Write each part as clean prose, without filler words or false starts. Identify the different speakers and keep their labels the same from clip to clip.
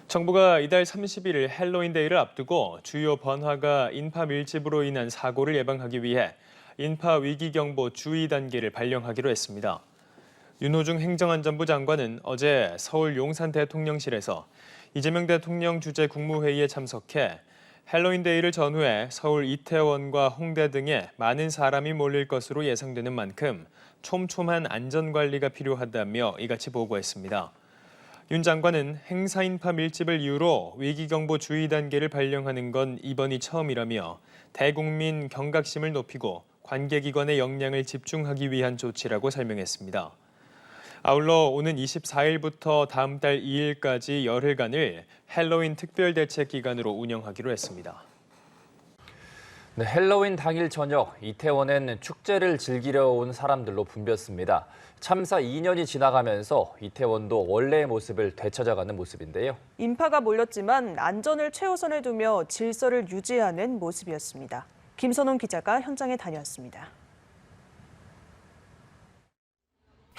Speaker 1: 정부가 이달 31일 헬로윈데이를 앞두고 주요 번화가 인파 밀집으로 인한 사고를 예방하기 위해 인파 위기경보 주의 단계를 발령하기로 했습니다. 윤호중 행정안전부 장관은 어제 서울 용산 대통령실에서 이재명 대통령 주재 국무회의에 참석해 헬로윈데이를 전후해 서울 이태원과 홍대 등에 많은 사람이 몰릴 것으로 예상되는 만큼 촘촘한 안전관리가 필요하다며 이같이 보고했습니다. 윤 장관은 행사 인파 밀집을 이유로 위기경보 주의 단계를 발령하는 건 이번이 처음이라며 대국민 경각심을 높이고 관계기관의 역량을 집중하기 위한 조치라고 설명했습니다. 아울러 오는 24일부터 다음 달 2일까지 열흘간을 헬로윈 특별대책기간으로 운영하기로 했습니다.
Speaker 2: 네, 헬로윈 당일 저녁 이태원엔 축제를 즐기려 온 사람들로 붐볐습니다. 참사 2년이 지나가면서 이태원도 원래의 모습을 되찾아가는 모습인데요.
Speaker 3: 인파가 몰렸지만 안전을 최우선에 두며 질서를 유지하는 모습이었습니다. 김선홍 기자가 현장에 다녀왔습니다.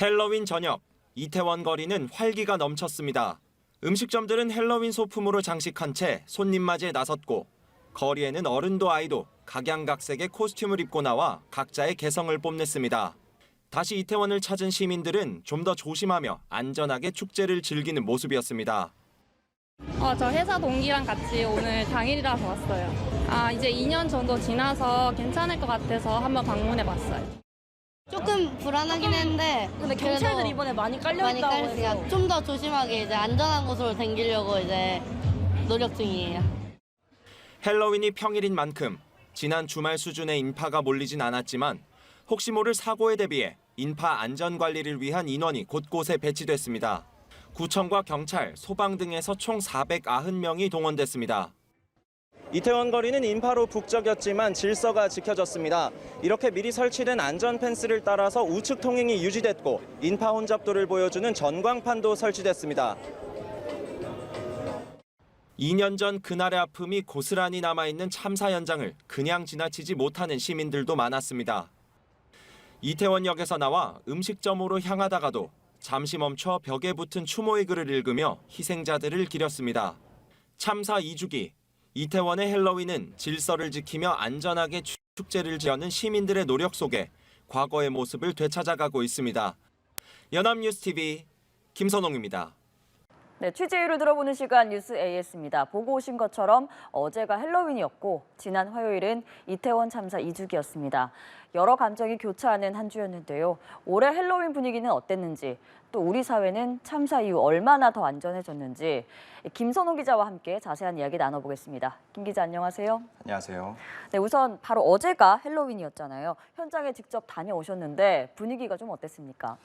Speaker 4: 헬로윈 저녁, 이태원 거리는 활기가 넘쳤습니다. 음식점들은 헬로윈 소품으로 장식한 채 손님 맞이에 나섰고 거리에는 어른도 아이도 각양각색의 코스튬을 입고 나와 각자의 개성을 뽐냈습니다. 다시 이태원을 찾은 시민들은 좀 더 조심하며 안전하게 축제를 즐기는 모습이었습니다.
Speaker 5: 저 회사 동기랑 같이 오늘 당일이라서 왔어요. 이제 2년 정도 지나서 괜찮을 것 같아서 한번 방문해봤어요.
Speaker 6: 조금 불안하긴 했는데
Speaker 7: 근데 경찰들 이번에 많이 깔려있다고 해서
Speaker 6: 좀 더 조심하게 이제 안전한 곳으로 댕기려고 이제 노력 중이에요.
Speaker 4: 헬로윈이 평일인 만큼 지난 주말 수준의 인파가 몰리진 않았지만 혹시 모를 사고에 대비해 인파 안전 관리를 위한 인원이 곳곳에 배치됐습니다. 구청과 경찰, 소방 등에서 총 490명이 동원됐습니다. 이태원 거리는 인파로 북적였지만 질서가 지켜졌습니다. 이렇게 미리 설치된 안전 펜스를 따라서 우측 통행이 유지됐고 인파 혼잡도를 보여주는 전광판도 설치됐습니다. 2년 전 그날의 아픔이 고스란히 남아있는 참사 현장을 그냥 지나치지 못하는 시민들도 많았습니다. 이태원역에서 나와 음식점으로 향하다가도 잠시 멈춰 벽에 붙은 추모의 글을 읽으며 희생자들을 기렸습니다. 참사 2주기, 이태원의 헬로윈은 질서를 지키며 안전하게 축제를 여는 시민들의 노력 속에 과거의 모습을 되찾아가고 있습니다. 연합뉴스TV 김선홍입니다.
Speaker 8: 네, 취재율을 들어보는 시간 뉴스 AS입니다. 보고 오신 것처럼 어제가 헬로윈이었고 지난 화요일은 이태원 참사 2주기였습니다. 여러 감정이 교차하는 한 주였는데요. 올해 헬로윈 분위기는 어땠는지, 또 우리 사회는 참사 이후 얼마나 더 안전해졌는지 김선호 기자와 함께 자세한 이야기 나눠보겠습니다. 김 기자 안녕하세요.
Speaker 9: 안녕하세요.
Speaker 8: 네, 우선 바로 어제가 헬로윈이었잖아요. 현장에 직접 다녀오셨는데 분위기가 좀 어땠습니까?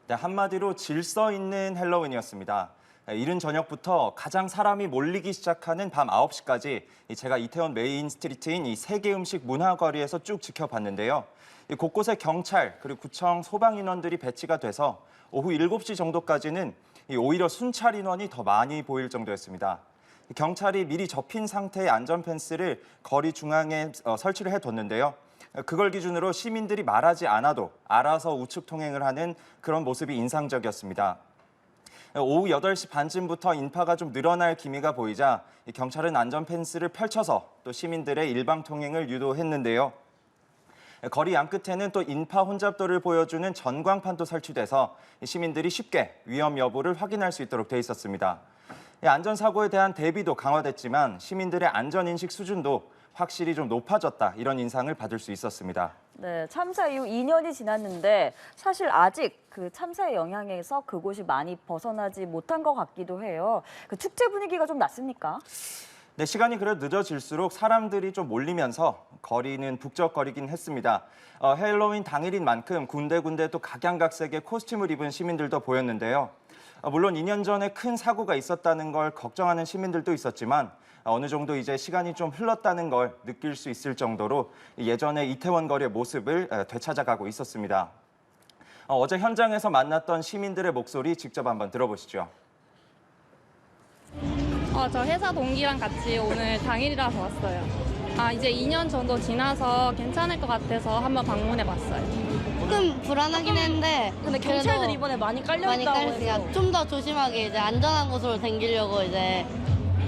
Speaker 9: 네, 한마디로 질서 있는 헬로윈이었습니다. 이른 저녁부터 가장 사람이 몰리기 시작하는 밤 9시까지 제가 이태원 메인 스트리트인 이 세계 음식 문화거리에서 쭉 지켜봤는데요. 곳곳에 경찰 그리고 구청 소방 인원들이 배치가 돼서 오후 7시 정도까지는 오히려 순찰 인원이 더 많이 보일 정도였습니다. 경찰이 미리 접힌 상태의 안전 펜스를 거리 중앙에 설치를 해뒀는데요. 그걸 기준으로 시민들이 말하지 않아도 알아서 우측 통행을 하는 그런 모습이 인상적이었습니다. 오후 8시 반쯤부터 인파가 좀 늘어날 기미가 보이자 경찰은 안전 펜스를 펼쳐서 또 시민들의 일방 통행을 유도했는데요. 거리 양끝에는 또 인파 혼잡도를 보여주는 전광판도 설치돼서 시민들이 쉽게 위험 여부를 확인할 수 있도록 돼 있었습니다. 안전사고에 대한 대비도 강화됐지만 시민들의 안전인식 수준도 확실히 좀 높아졌다, 이런 인상을 받을 수 있었습니다.
Speaker 8: 네, 참사 이후 2년이 지났는데 사실 아직 그 참사의 영향에서 그곳이 많이 벗어나지 못한 것 같기도 해요. 그 축제 분위기가 좀 났습니까?
Speaker 9: 네, 시간이 그래도 늦어질수록 사람들이 좀 몰리면서 거리는 북적거리긴 했습니다. 헬로윈 당일인 만큼 군데군데 또 각양각색의 코스튬을 입은 시민들도 보였는데요. 물론 2년 전에 큰 사고가 있었다는 걸 걱정하는 시민들도 있었지만 어느 정도 이제 시간이 좀 흘렀다는 걸 느낄 수 있을 정도로 예전의 이태원 거리의 모습을 되찾아가고 있었습니다. 어제 현장에서 만났던 시민들의 목소리 직접 한번 들어보시죠.
Speaker 5: 저 회사 동기랑 같이 오늘 당일이라서 왔어요. 이제 2년 정도 지나서 괜찮을 것 같아서 한번 방문해봤어요.
Speaker 6: 조금 불안하긴 했는데
Speaker 7: 근데 경찰들
Speaker 6: 그래도
Speaker 7: 이번에 많이
Speaker 6: 많이
Speaker 7: 깔려있다고 해서
Speaker 6: 깔렸으니까 좀 더 조심하게 이제 안전한 곳으로 다니려고 이제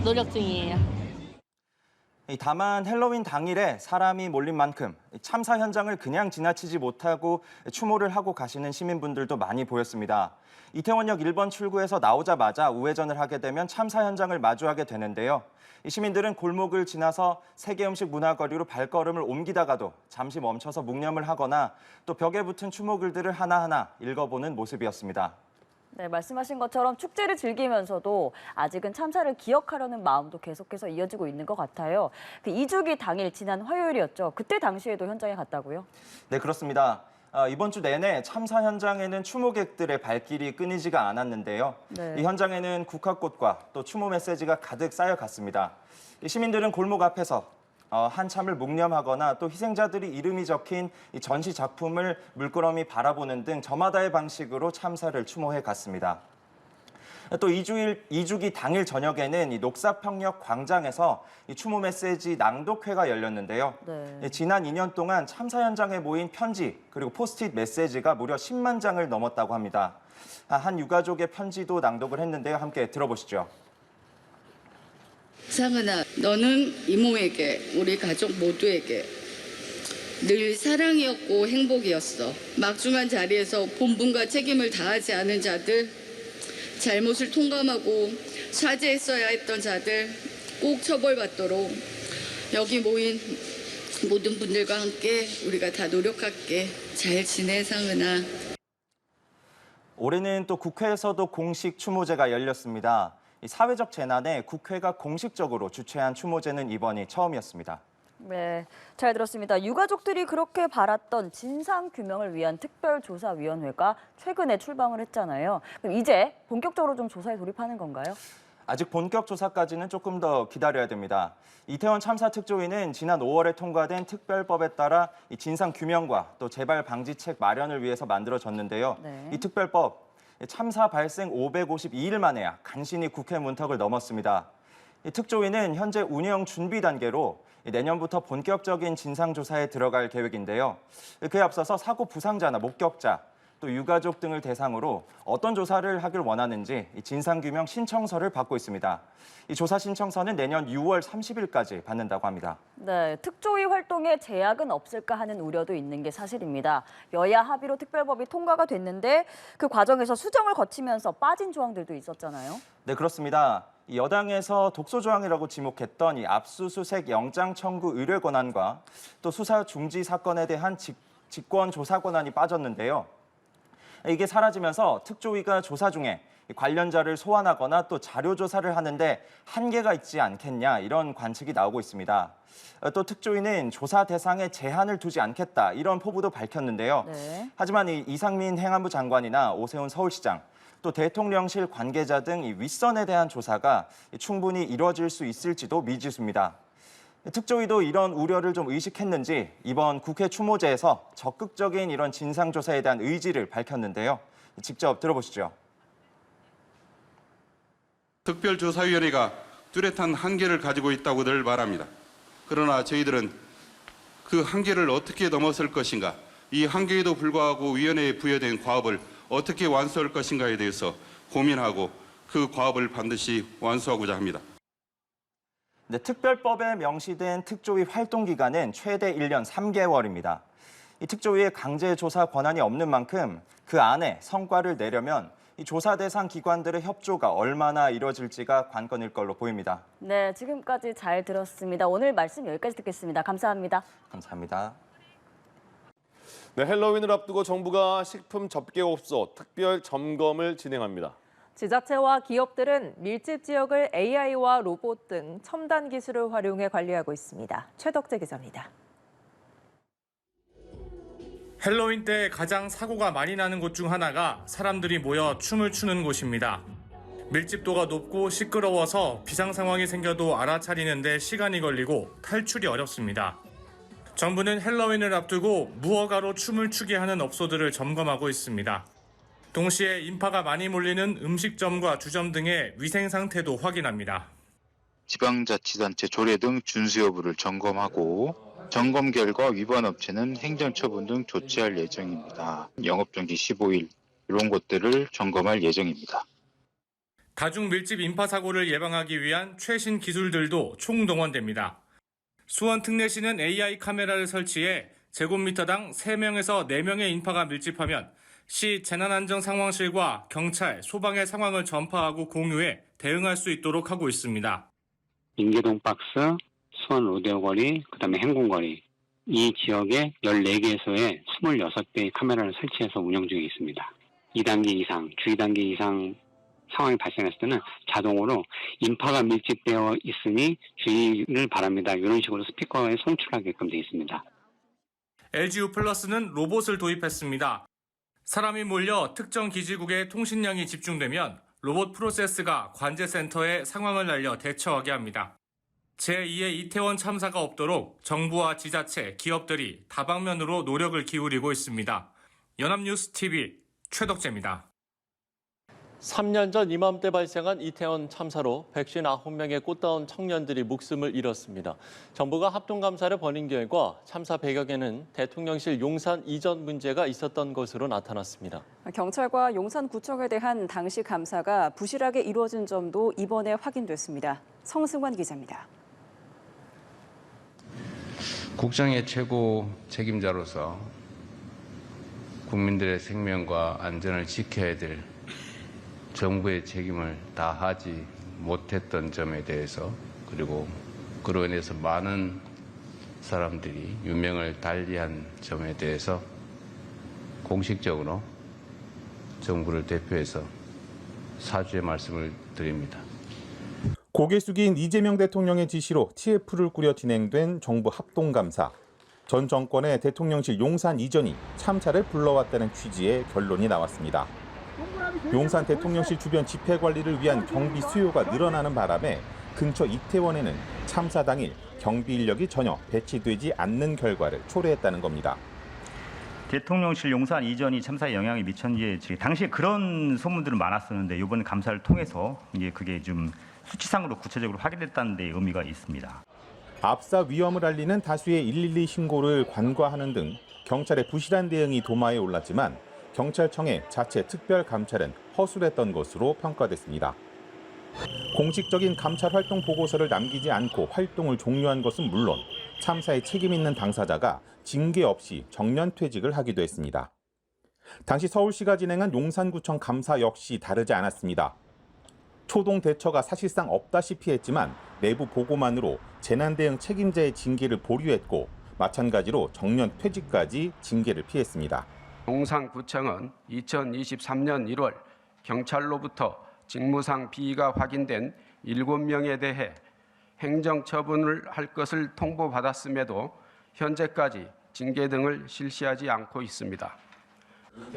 Speaker 6: 노력 중이에요.
Speaker 9: 다만 헬로윈 당일에 사람이 몰린 만큼 참사 현장을 그냥 지나치지 못하고 추모를 하고 가시는 시민분들도 많이 보였습니다. 이태원역 1번 출구에서 나오자마자 우회전을 하게 되면 참사 현장을 마주하게 되는데요. 이 시민들은 골목을 지나서 세계음식 문화거리로 발걸음을 옮기다가도 잠시 멈춰서 묵념을 하거나 또 벽에 붙은 추모글들을 하나하나 읽어보는 모습이었습니다.
Speaker 8: 네, 말씀하신 것처럼 축제를 즐기면서도 아직은 참사를 기억하려는 마음도 계속해서 이어지고 있는 것 같아요. 그 2주기 당일 지난 화요일이었죠. 그때 당시에도 현장에 갔다고요?
Speaker 9: 네, 그렇습니다. 이번 주 내내 참사 현장에는 추모객들의 발길이 끊이지가 않았는데요.
Speaker 8: 네.
Speaker 9: 이 현장에는 국화꽃과 또 추모 메시지가 가득 쌓여갔습니다. 이 시민들은 골목 앞에서 한참을 묵념하거나 또 희생자들이 이름이 적힌 이 전시 작품을 물끄러미 바라보는 등 저마다의 방식으로 참사를 추모해 갔습니다. 또 2주기 당일 저녁에는 이 녹사평역 광장에서 이 추모 메시지 낭독회가 열렸는데요.
Speaker 8: 네.
Speaker 9: 지난 2년 동안 참사 현장에 모인 편지 그리고 포스트잇 메시지가 무려 10만 장을 넘었다고 합니다. 한 유가족의 편지도 낭독을 했는데요. 함께 들어보시죠.
Speaker 10: 상은아, 너는 이모에게, 우리 가족 모두에게 늘 사랑이었고 행복이었어. 막중한 자리에서 본분과 책임을 다하지 않은 자들, 잘못을 통감하고 사죄했어야 했던 자들 꼭 처벌받도록 여기 모인 모든 분들과 함께 우리가 다 노력할게. 잘 지내, 상은아.
Speaker 9: 올해는 또 국회에서도 공식 추모제가 열렸습니다. 이 사회적 재난에 국회가 공식적으로 주최한 추모제는 이번이 처음이었습니다.
Speaker 8: 네, 잘 들었습니다. 유가족들이 그렇게 바랐던 진상규명을 위한 특별조사위원회가 최근에 출범을 했잖아요. 그럼 이제 본격적으로 좀 조사에 돌입하는 건가요?
Speaker 9: 아직 본격 조사까지는 조금 더 기다려야 됩니다. 이태원 참사 특조위는 지난 5월에 통과된 특별법에 따라 이 진상규명과 또 재발 방지책 마련을 위해서 만들어졌는데요.
Speaker 8: 네.
Speaker 9: 이 특별법 참사 발생 552일 만에야 간신히 국회 문턱을 넘었습니다. 이 특조위는 현재 운영 준비 단계로 내년부터 본격적인 진상조사에 들어갈 계획인데요. 그에 앞서서 사고 부상자나 목격자, 또 유가족 등을 대상으로 어떤 조사를 하길 원하는지 진상규명 신청서를 받고 있습니다. 이 조사 신청서는 내년 6월 30일까지 받는다고 합니다.
Speaker 8: 네, 특조위 활동에 제약은 없을까 하는 우려도 있는 게 사실입니다. 여야 합의로 특별법이 통과가 됐는데 그 과정에서 수정을 거치면서 빠진 조항들도 있었잖아요.
Speaker 9: 네, 그렇습니다. 이 여당에서 독소 조항이라고 지목했던 이 압수수색 영장 청구 의뢰 권한과 또 수사 중지 사건에 대한 직권 조사 권한이 빠졌는데요. 이게 사라지면서 특조위가 조사 중에 관련자를 소환하거나 또 자료 조사를 하는데 한계가 있지 않겠냐 이런 관측이 나오고 있습니다. 또 특조위는 조사 대상에 제한을 두지 않겠다 이런 포부도 밝혔는데요.
Speaker 8: 네.
Speaker 9: 하지만 이상민 행안부 장관이나 오세훈 서울시장 또 대통령실 관계자 등 윗선에 대한 조사가 충분히 이루어질 수 있을지도 미지수입니다. 특조위도 이런 우려를 좀 의식했는지 이번 국회 추모제에서 적극적인 이런 진상조사에 대한 의지를 밝혔는데요. 직접 들어보시죠.
Speaker 11: 특별조사위원회가 뚜렷한 한계를 가지고 있다고들 말합니다. 그러나 저희들은 그 한계를 어떻게 넘어설 것인가, 이 한계에도 불구하고 위원회에 부여된 과업을 어떻게 완수할 것인가에 대해서 고민하고 그 과업을 반드시 완수하고자 합니다.
Speaker 9: 네, 특별법에 명시된 특조위 활동 기간은 최대 1년 3개월입니다. 이 특조위의 강제 조사 권한이 없는 만큼 그 안에 성과를 내려면 이 조사 대상 기관들의 협조가 얼마나 이루어질지가 관건일 걸로 보입니다.
Speaker 8: 네, 지금까지 잘 들었습니다. 오늘 말씀 여기까지 듣겠습니다. 감사합니다.
Speaker 9: 감사합니다.
Speaker 12: 네, 헬로윈을 앞두고 정부가 식품 접객업소 특별 점검을 진행합니다.
Speaker 13: 지자체와 기업들은 밀집 지역을 AI와 로봇 등 첨단 기술을 활용해 관리하고 있습니다. 최덕재 기자입니다.
Speaker 14: 헬로윈 때 가장 사고가 많이 나는 곳 중 하나가 사람들이 모여 춤을 추는 곳입니다. 밀집도가 높고 시끄러워서 비상 상황이 생겨도 알아차리는 데 시간이 걸리고 탈출이 어렵습니다. 정부는 헬로윈을 앞두고 무허가로 춤을 추게 하는 업소들을 점검하고 있습니다. 동시에 인파가 많이 몰리는 음식점과 주점 등의 위생 상태도 확인합니다.
Speaker 15: 지방자치단체 조례 등 준수 여부를 점검하고 점검 결과 위반 업체는 행정처분 등 조치할 예정입니다. 영업정지 15일 이런 것들을 점검할 예정입니다.
Speaker 14: 다중 밀집 인파 사고를 예방하기 위한 최신 기술들도 총동원됩니다. 수원 특례시는 AI 카메라를 설치해 제곱미터당 3명에서 4명의 인파가 밀집하면 시 재난안전상황실과 경찰, 소방의 상황을 전파하고 공유해 대응할 수 있도록 하고 있습니다.
Speaker 16: 인계동 박스, 수원 로데오거리, 그다음에 행궁거리 이 지역에 14개소에 26대의 카메라를 설치해서 운영 중에 있습니다. 2단계 이상, 주 2단계 이상 상황이 발생했을 때는 자동으로 인파가 밀집되어 있으니 주의를 바랍니다. 이런 식으로 스피커에 송출하게끔 되어 있습니다.
Speaker 14: LGU+는 로봇을 도입했습니다. 사람이 몰려 특정 기지국에 통신량이 집중되면 로봇 프로세스가 관제센터에 상황을 알려 대처하게 합니다. 제2의 이태원 참사가 없도록 정부와 지자체, 기업들이 다방면으로 노력을 기울이고 있습니다. 연합뉴스TV 최덕재입니다.
Speaker 17: 3년 전 이맘때 발생한 이태원 참사로 159명의 꽃다운 청년들이 목숨을 잃었습니다. 정부가 합동감사를 벌인 결과 참사 배경에는 대통령실 용산 이전 문제가 있었던 것으로 나타났습니다.
Speaker 18: 경찰과 용산구청에 대한 당시 감사가 부실하게 이루어진 점도 이번에 확인됐습니다. 성승환 기자입니다.
Speaker 19: 국정의 최고 책임자로서 국민들의 생명과 안전을 지켜야 될 정부의 책임을 다하지 못했던 점에 대해서 그리고 그로 인해서 많은 사람들이 유명을 달리한 점에 대해서 공식적으로 정부를 대표해서 사죄의 말씀을 드립니다.
Speaker 20: 고개 숙인 이재명 대통령의 지시로 TF를 꾸려 진행된 정부 합동감사. 전 정권의 대통령실 용산 이전이 참사를 불러왔다는 취지의 결론이 나왔습니다. 용산 대통령실 주변 집회 관리를 위한 경비 수요가 늘어나는 바람에 근처 이태원에는 참사 당일 경비 인력이 전혀 배치되지 않는 결과를 초래했다는 겁니다.
Speaker 21: 대통령실 용산 이전이 참사에 영향을 미쳤는지 당시에 그런 소문들은 많았었는데 이번 감사를 통해서 이제 그게 좀 수치상으로 구체적으로 확인됐다는 데 의미가 있습니다.
Speaker 20: 압사 위험을 알리는 다수의 112 신고를 관과하는 등 경찰의 부실한 대응이 도마에 올랐지만 경찰청의 자체 특별감찰은 허술했던 것으로 평가됐습니다. 공식적인 감찰 활동 보고서를 남기지 않고 활동을 종료한 것은 물론 참사에 책임 있는 당사자가 징계 없이 정년 퇴직을 하기도 했습니다. 당시 서울시가 진행한 용산구청 감사 역시 다르지 않았습니다. 초동 대처가 사실상 없다시피 했지만 내부 보고만으로 재난대응 책임자의 징계를 보류했고 마찬가지로 정년 퇴직까지 징계를 피했습니다.
Speaker 22: 용산구청은 2023년 1월 경찰로부터 직무상 비위가 확인된 7명에 대해 행정처분을 할 것을 통보받았음에도 현재까지 징계 등을 실시하지 않고 있습니다.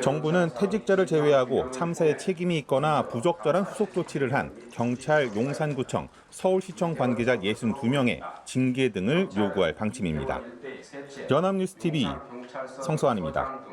Speaker 20: 정부는 퇴직자를 제외하고 참사에 책임이 있거나 부적절한 후속 조치를 한 경찰, 용산구청, 서울시청 관계자 62명의 징계 등을 요구할 방침입니다. 연합뉴스TV 성수환입니다.